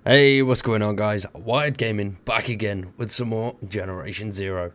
Hey, what's going on, guys? Wired Gaming back again with some more Generation Zero.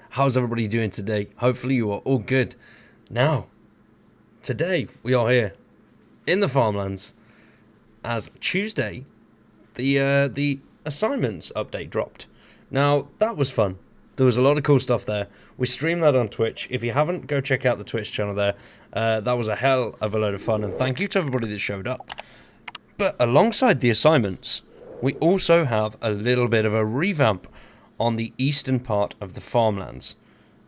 How's everybody doing today? Hopefully you are all good. Now, today we are here in the Farmlands as Tuesday the assignments update dropped. Now, that was fun. There was a lot of cool stuff there. We streamed that on Twitch. If you haven't, go check out the Twitch channel there. That was a hell of a load of fun, and thank you to everybody that showed up. But alongside the assignments, we also have a little bit of a revamp on the eastern part of the Farmlands.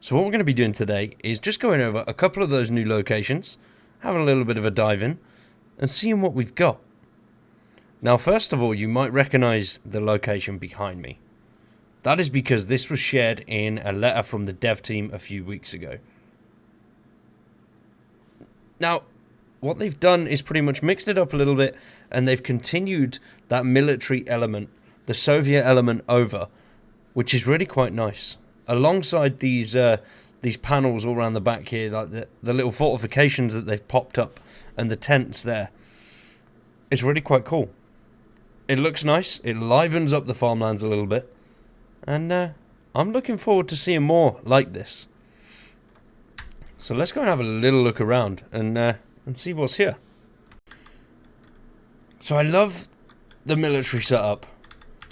So what we're going to be doing today is just going over a couple of those new locations, having a little bit of a dive in, and seeing what we've got. Now, first of all, you might recognize the location behind me. That is because this was shared in a letter from the dev team a few weeks ago. Now, what they've done is pretty much mixed it up a little bit, and they've continued that military element, the Soviet element over, which is really quite nice. Alongside these panels all around the back here, like the little fortifications that they've popped up, and the tents there. It's really quite cool. It looks nice, it livens up the Farmlands a little bit, and I'm looking forward to seeing more like this. So let's go and have a little look around and see what's here. So I love the military setup,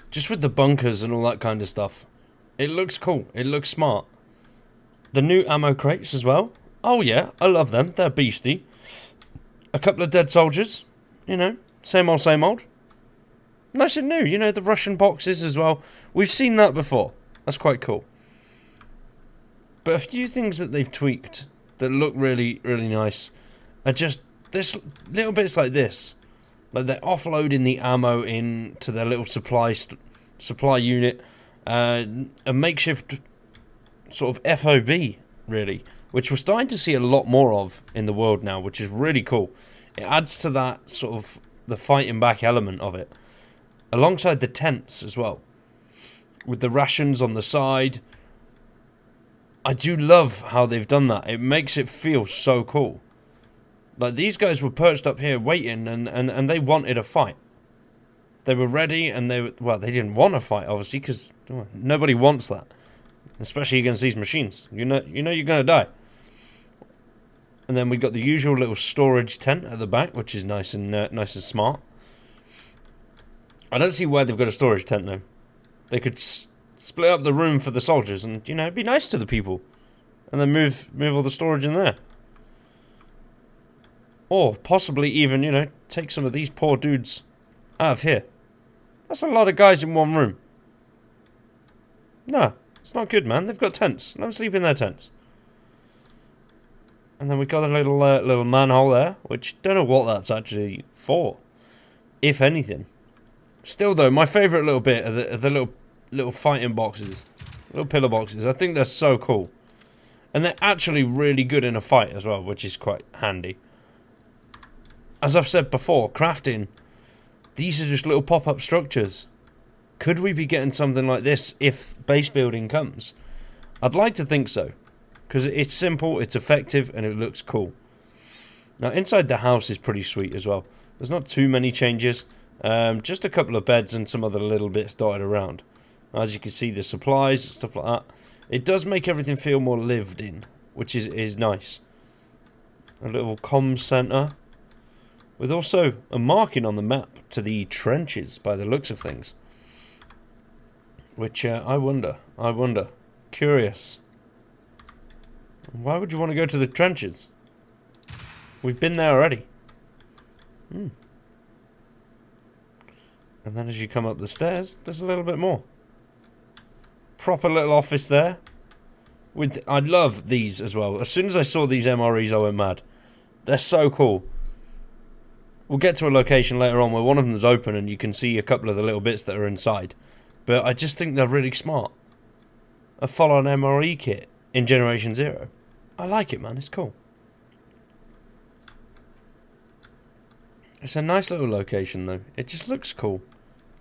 just with the bunkers and all that kind of stuff. It looks cool, it looks smart. The new ammo crates as well. Oh yeah, I love them, they're beastie. A couple of dead soldiers, you know, same old, same old. Nice and new, you know, the Russian boxes as well. We've seen that before, that's quite cool. But a few things that they've tweaked that look really, really nice are just this little bits like this. Like they're offloading the ammo into their little supply unit. A makeshift sort of FOB, really, which we're starting to see a lot more of in the world now, which is really cool. It adds to that sort of the fighting back element of it. Alongside the tents as well. With the rations on the side. I do love how they've done that. It makes it feel so cool. Like, these guys were perched up here waiting, and they wanted a fight. They were ready, and they didn't want a fight, obviously, because nobody wants that. Especially against these machines. You know you're going to die. And then we got the usual little storage tent at the back, which is nice and smart. I don't see why they've got a storage tent, though. They could split up the room for the soldiers and, you know, be nice to the people. And then move all the storage in there. Or possibly even, you know, take some of these poor dudes out of here. That's a lot of guys in one room. No, it's not good, man. They've got tents. Let them sleep in their tents. And then we got a little manhole there, which don't know what that's actually for, if anything. Still, though, my favourite little bit are the little fighting boxes, little pillar boxes. I think they're so cool, and they're actually really good in a fight as well, which is quite handy. As I've said before, crafting, these are just little pop-up structures. Could we be getting something like this if base building comes? I'd like to think so, because it's simple, it's effective, and it looks cool. Now, inside the house is pretty sweet as well. There's not too many changes, just a couple of beds and some other little bits dotted around. As you can see, the supplies and stuff like that. It does make everything feel more lived in, which is nice. A little comms centre. With also a marking on the map to the trenches by the looks of things. Which, I wonder. Curious. Why would you want to go to the trenches? We've been there already. And then as you come up the stairs, there's a little bit more. Proper little office there. I love these as well. As soon as I saw these MREs, I went mad. They're so cool. We'll get to a location later on where one of them is open and you can see a couple of the little bits that are inside. But I just think they're really smart. A full-on MRE kit in Generation Zero. I like it, man. It's cool. It's a nice little location, though. It just looks cool.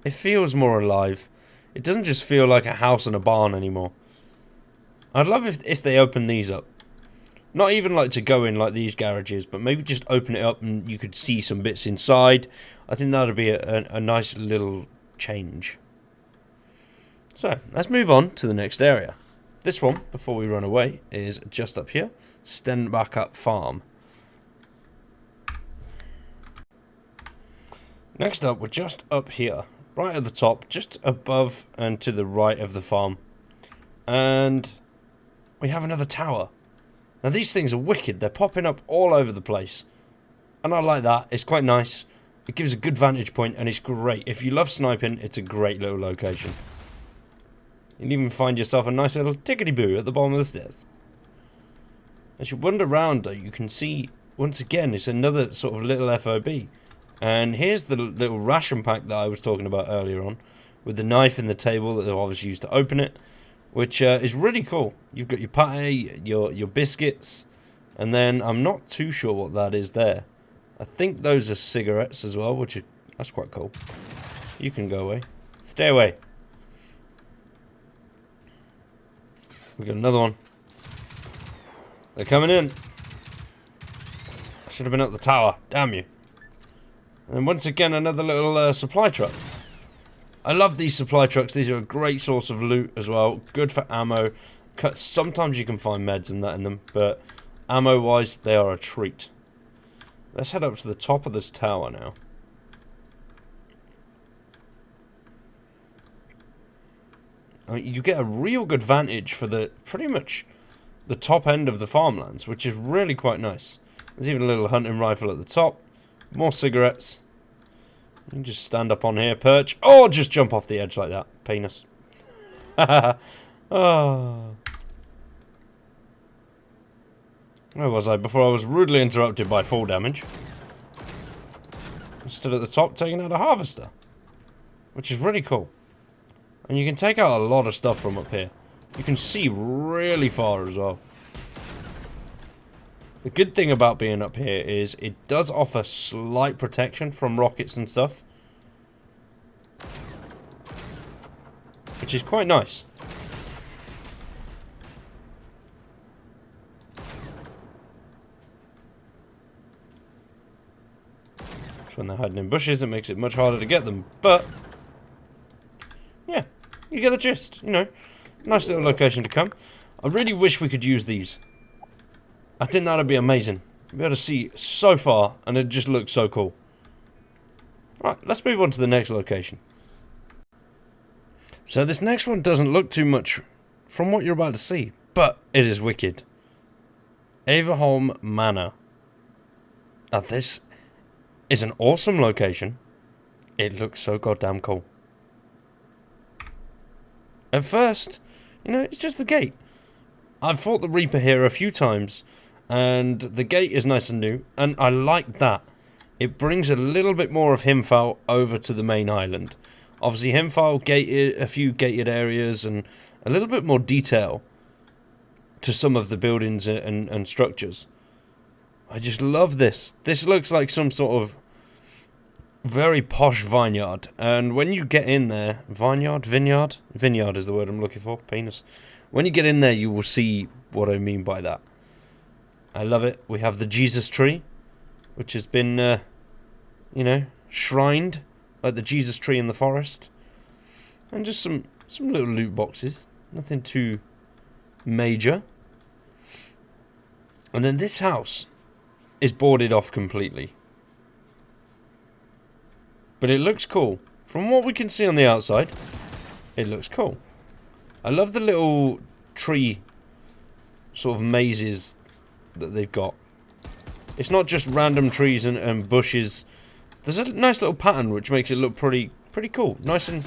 It feels more alive. It doesn't just feel like a house and a barn anymore. I'd love if they open these up. Not even like to go in like these garages, but maybe just open it up and you could see some bits inside. I think that would be a nice little change. So, let's move on to the next area. This one, before we run away, is just up here. Stenbacher Farm. Next up, we're just up here. Right at the top, just above and to the right of the farm. And we have another tower. Now these things are wicked. They're popping up all over the place. And I like that. It's quite nice. It gives a good vantage point and it's great. If you love sniping, it's a great little location. You can even find yourself a nice little tickety-boo at the bottom of the stairs. As you wander around though, you can see, once again, it's another sort of little FOB. And here's the little ration pack that I was talking about earlier on, with the knife in the table that they'll obviously use to open it, which is really cool. You've got your pate, your biscuits, and then I'm not too sure what that is there. I think those are cigarettes as well, that's quite cool. You can go away. Stay away. We got another one. They're coming in. I should have been up the tower. Damn you. And once again, another little supply truck. I love these supply trucks. These are a great source of loot as well. Good for ammo. Sometimes you can find meds and that in them, but ammo-wise, they are a treat. Let's head up to the top of this tower now. I mean, you get a real good vantage for pretty much the top end of the farmlands, which is really quite nice. There's even a little hunting rifle at the top. More cigarettes. You can just stand up on here, perch. Oh, just jump off the edge like that. Penis. Oh. Where was I before I was rudely interrupted by fall damage? I'm still at the top taking out a harvester, which is really cool. And you can take out a lot of stuff from up here. You can see really far as well. The good thing about being up here is it does offer slight protection from rockets and stuff, which is quite nice. When they're hiding in bushes, it makes it much harder to get them, but yeah, you get the gist, you know. Nice little location to come. I really wish we could use these. I think that'd be amazing. Be able to see so far, and it just looks so cool. Right, let's move on to the next location. So this next one doesn't look too much from what you're about to see, but it is wicked. Averholm Manor. Now this is an awesome location. It looks so goddamn cool. At first, you know, it's just the gate. I've fought the Reaper here a few times, and the gate is nice and new, and I like that. It brings a little bit more of Himfall over to the main island. Obviously, Himfall gated, a few gated areas, and a little bit more detail to some of the buildings and structures. I just love this. This looks like some sort of very posh vineyard, and when you get in there, vineyard is the word I'm looking for. Penis. When you get in there, you will see what I mean by that. I love it. We have the Jesus tree, which has been, you know, shrined like the Jesus tree in the forest, and just some little loot boxes. Nothing too major. And then this house is boarded off completely. But it looks cool. From what we can see on the outside, it looks cool. I love the little tree sort of mazes that they've got. It's not just random trees and bushes. There's a nice little pattern which makes it look pretty cool. Nice, and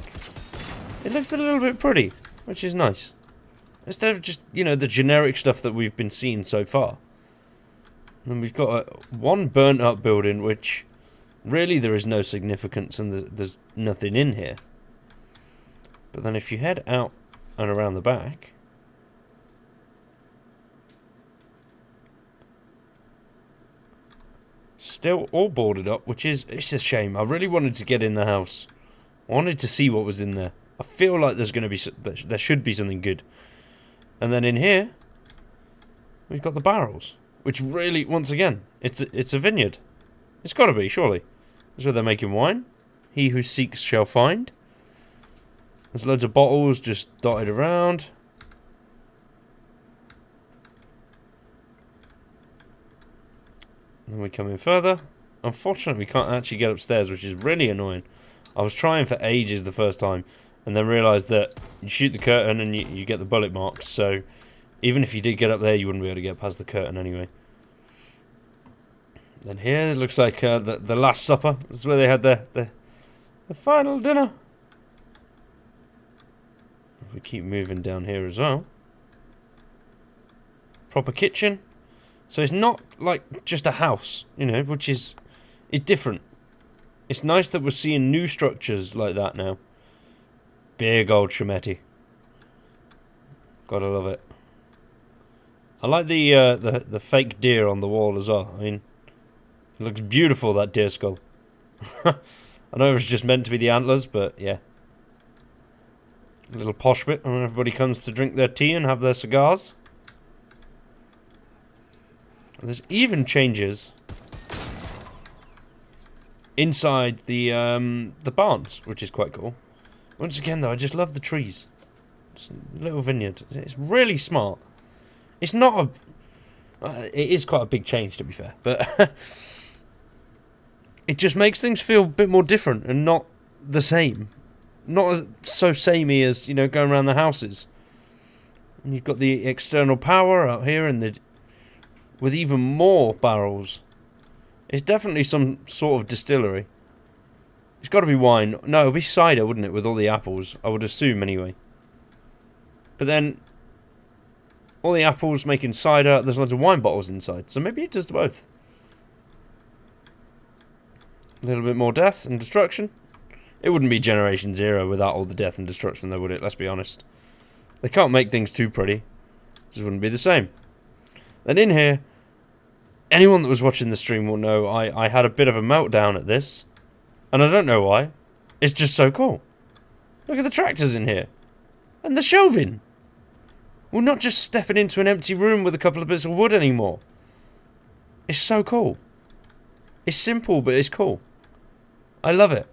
it looks a little bit pretty, which is nice. Instead of just, you know, the generic stuff that we've been seeing so far. And then we've got one burnt up building which really there is no significance, and there's nothing in here. But then if you head out and around the back, still all boarded up, which is, it's a shame. I really wanted to get in the house. I wanted to see what was in there. I feel like there's going to be, there should be something good. And then in here, we've got the barrels, which really, once again, it's a vineyard. It's got to be, surely. That's where they're making wine. He who seeks shall find. There's loads of bottles just dotted around. And then we come in further. Unfortunately, we can't actually get upstairs, which is really annoying. I was trying for ages the first time, and then realised that you shoot the curtain and you get the bullet marks, so even if you did get up there, you wouldn't be able to get past the curtain anyway. Then here, it looks like the Last Supper. This is where they had the final dinner. We keep moving down here as well. Proper kitchen. So it's not like just a house, you know, which is different. It's nice that we're seeing new structures like that now. Big old Tremetti. Gotta love it. I like the fake deer on the wall as well. I mean, it looks beautiful, that deer skull. I know it was just meant to be the antlers, but yeah. A little posh bit when everybody comes to drink their tea and have their cigars. There's even changes inside the barns, which is quite cool. Once again, though, I just love the trees. It's a little vineyard. It's really smart. It's not a... it is quite a big change, to be fair, but it just makes things feel a bit more different and not the same. Not as, so samey as, you know, going around the houses. And you've got the external power out here and the... with even more barrels. It's definitely some sort of distillery. It's got to be wine. No, it'll be cider, wouldn't it, with all the apples? I would assume, anyway. But then, all the apples making cider, there's lots of wine bottles inside. So maybe it does both. A little bit more death and destruction. It wouldn't be Generation Zero without all the death and destruction, though, would it? Let's be honest. They can't make things too pretty. It just wouldn't be the same. Then in here, anyone that was watching the stream will know I had a bit of a meltdown at this. And I don't know why. It's just so cool. Look at the tractors in here. And the shelving. We're not just stepping into an empty room with a couple of bits of wood anymore. It's so cool. It's simple, but it's cool. I love it.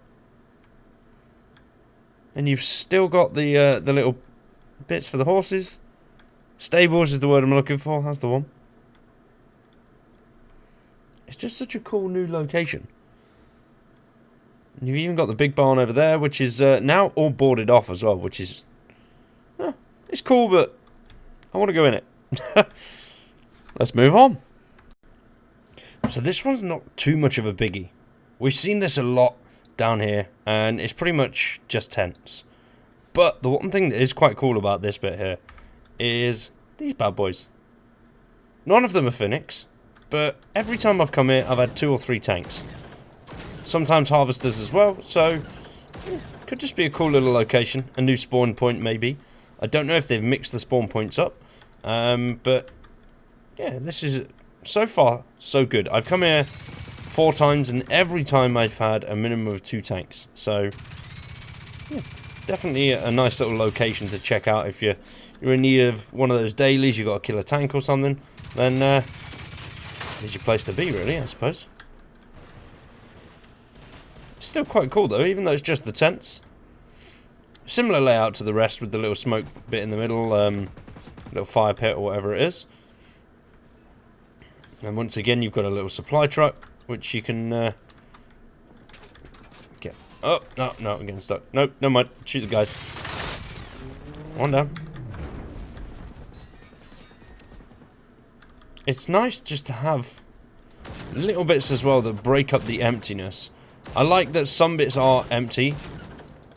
And you've still got the little bits for the horses. Stables is the word I'm looking for. That's the one. It's just such a cool new location. You've even got the big barn over there, which is now all boarded off as well, which is... it's cool, but I want to go in it. Let's move on. So this one's not too much of a biggie. We've seen this a lot down here, and it's pretty much just tents. But the one thing that is quite cool about this bit here is these bad boys. None of them are Phoenix, but every time I've come here, I've had 2 or 3 tanks. Sometimes harvesters as well, so could just be a cool little location. A new spawn point, maybe. I don't know if they've mixed the spawn points up, but yeah, this is so far so good. I've come here 4 times, and every time I've had a minimum of 2 tanks. So yeah, definitely a nice little location to check out if you're in need of one of those dailies. You've got to kill a tank or something, then there's your place to be, really, I suppose. Still quite cool though, even though it's just the tents. Similar layout to the rest with the little smoke bit in the middle, little fire pit or whatever it is. And once again, you've got a little supply truck, which you can get. Oh, no, I'm getting stuck. Nope, never mind. Shoot the guys. One down. It's nice just to have little bits as well that break up the emptiness. I like that some bits are empty.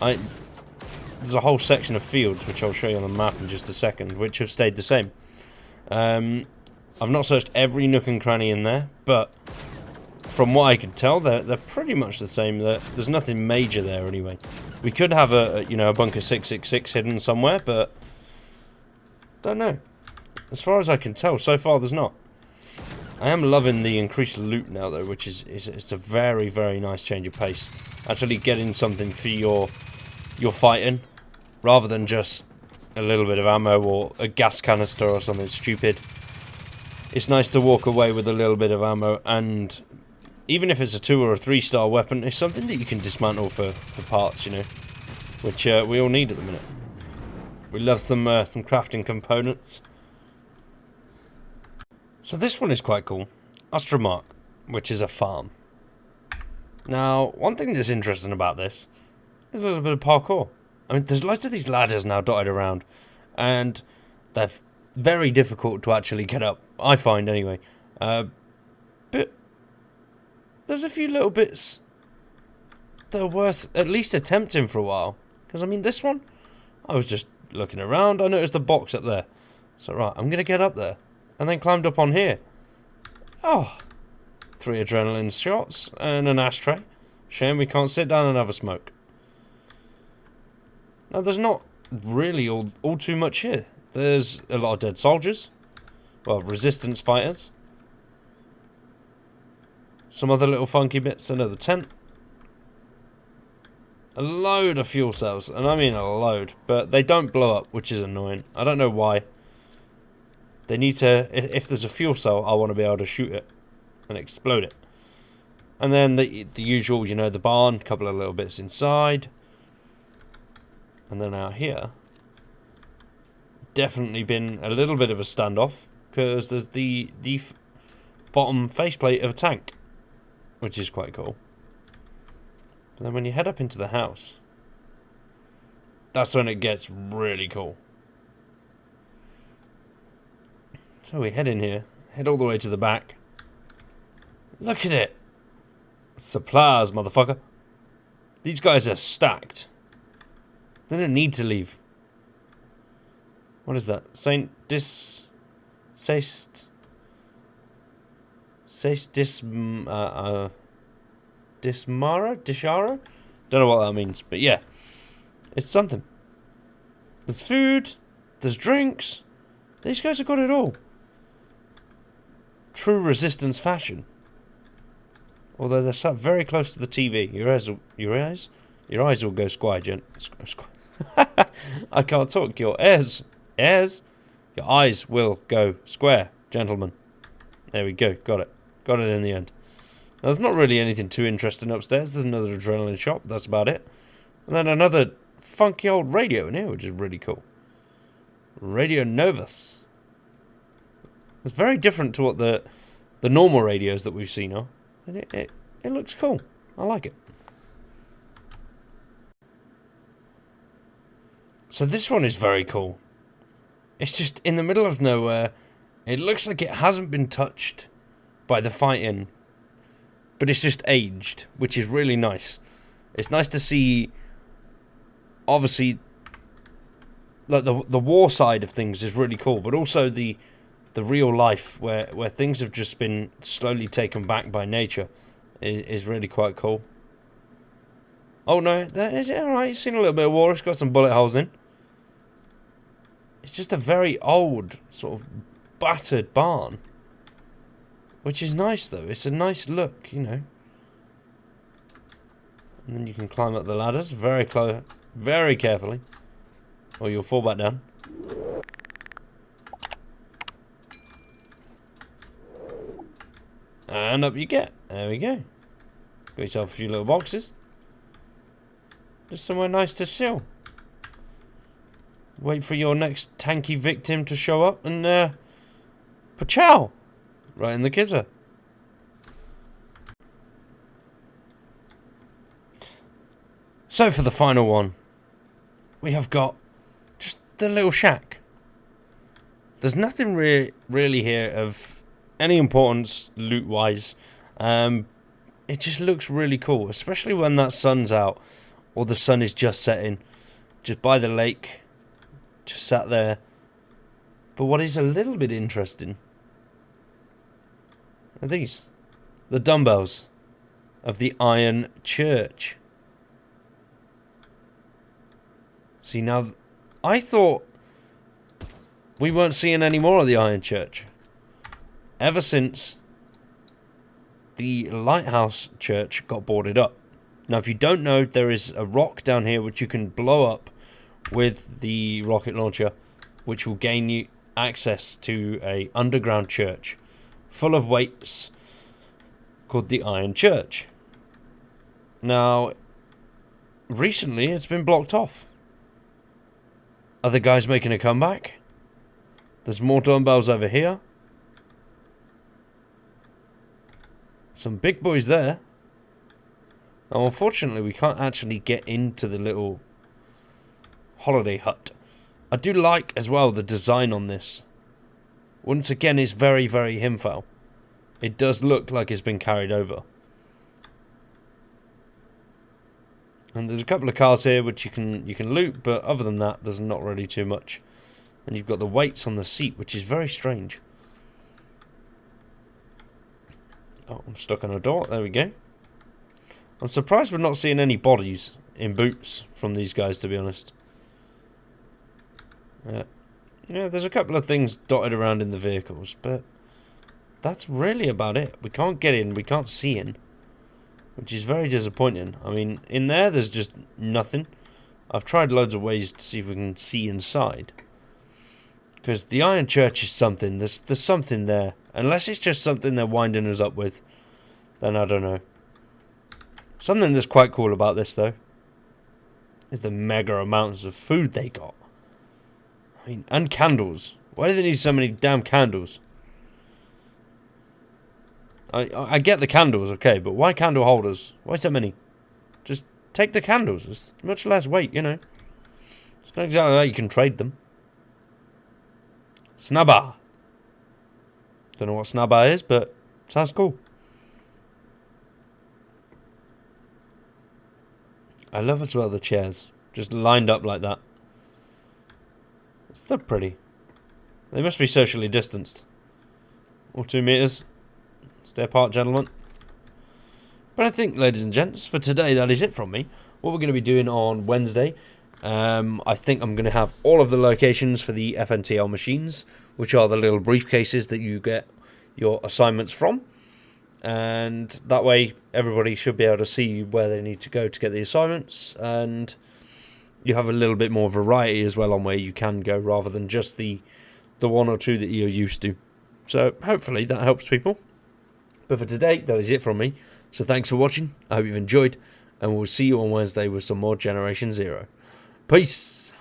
There's a whole section of fields, which I'll show you on the map in just a second, which have stayed the same. I've not searched every nook and cranny in there, but from what I can tell, they're pretty much the same. There's nothing major there anyway. We could have a bunker 666 hidden somewhere, but don't know. As far as I can tell, so far there's not. I am loving the increased loot now, though, which is it's a very, very nice change of pace. Actually getting something for your fighting, rather than just a little bit of ammo or a gas canister or something stupid. It's nice to walk away with a little bit of ammo, and even if it's a 2 or a 3 star weapon, it's something that you can dismantle for parts, you know. which we all need at the minute. We love some crafting components. So this one is quite cool. Astromark, which is a farm. Now, one thing that's interesting about this is a little bit of parkour. I mean, there's loads of these ladders now dotted around, and they're very difficult to actually get up, I find anyway. But there's a few little bits that are worth at least attempting for a while. Because, I mean, this one, I was just looking around, I noticed a box up there. So, right, I'm going to get up there. And then climbed up on here. Oh, 3 adrenaline shots and an ashtray. Shame we can't sit down and have a smoke. Now, there's not really all too much here. There's a lot of dead soldiers. Well, resistance fighters. Some other little funky bits. Another tent. A load of fuel cells. And I mean a load. But they don't blow up, which is annoying. I don't know why. They need to... If there's a fuel cell, I want to be able to shoot it. And explode it. And then the usual, you know, the barn. A couple of little bits inside. And then out here, definitely been a little bit of a standoff, because there's the bottom faceplate of a tank, which is quite cool. But then when you head up into the house, that's when it gets really cool. So we head in here, head all the way to the back. Look at it! Supplies, motherfucker. These guys are stacked. They don't need to leave. What is that? Saint Dis... Saist... Saist Dismara? Dishara? Don't know what that means, but yeah. It's something. There's food. There's drinks. These guys have got it all. True resistance fashion. Although they're sat very close to the TV. Your eyes will go square, gent. I can't talk. Your eyes will go square, gentlemen. There we go. Got it. Got it in the end. Now, there's not really anything too interesting upstairs. There's another adrenaline shop. That's about it. And then another funky old radio in here, which is really cool. Radio Novus. It's very different to what the normal radios that we've seen are. And it looks cool. I like it. So this one is very cool. It's just in the middle of nowhere. It looks like it hasn't been touched by the fighting, but it's just aged, which is really nice. It's nice to see, obviously, like the war side of things is really cool, but also the real life where things have just been slowly taken back by nature is really quite cool. Oh no, that is it. Alright, you've seen a little bit of war. It's got some bullet holes in. It's just a very old, sort of battered barn. Which is nice though. It's a nice look, you know. And then you can climb up the ladders very carefully. Or you'll fall back down. And up you get. There we go. Got yourself a few little boxes. Just somewhere nice to chill. Wait for your next tanky victim to show up and pa-chow! Right in the kisser. So for the final one, we have got just the little shack. There's nothing really here of any importance loot-wise. It just looks really cool, especially when that sun's out or the sun is just setting, just by the lake, just sat there. But what is a little bit interesting are these, the dumbbells of the Iron Church. See, now, I thought we weren't seeing any more of the Iron Church. Ever since the Lighthouse Church got boarded up. Now, if you don't know, there is a rock down here which you can blow up with the rocket launcher, which will gain you access to a underground church full of weights called the Iron Church. Now, recently it's been blocked off. Are the guys making a comeback? There's more dumbbells over here. Some big boys there. Now, unfortunately, we can't actually get into the little holiday hut. I do like, as well, the design on this. Once again, it's very, very Himfel. It does look like it's been carried over. And there's a couple of cars here which you can loot, but other than that, there's not really too much. And you've got the weights on the seat, which is very strange. Oh, I'm stuck on a door. There we go. I'm surprised we're not seeing any bodies in boots from these guys, to be honest. Yeah, there's a couple of things dotted around in the vehicles, but that's really about it. We can't get in, we can't see in, which is very disappointing. I mean, in there's just nothing. I've tried loads of ways to see if we can see inside. Because the Iron Church is something, there's something there. Unless it's just something they're winding us up with, then I don't know. Something that's quite cool about this, though, is the mega amounts of food they got. I mean, and candles. Why do they need so many damn candles? I get the candles, okay, but why candle holders? Why so many? Just take the candles. It's much less weight, you know. It's not exactly like you can trade them. Snabba. Don't know what Snabba is, but sounds cool. I love as well the chairs. Just lined up like that. It's so pretty. They must be socially distanced. Or 2 meters. Stay apart, gentlemen. But I think, ladies and gents, for today, that is it from me. What we're going to be doing on Wednesday, I think I'm going to have all of the locations for the FNTL machines, which are the little briefcases that you get your assignments from. And that way, everybody should be able to see where they need to go to get the assignments. And you have a little bit more variety as well on where you can go, rather than just the 1 or 2 that you're used to. So, hopefully, that helps people. But for today, that is it from me. So thanks for watching. I hope you've enjoyed. And we'll see you on Wednesday with some more Generation Zero. Peace.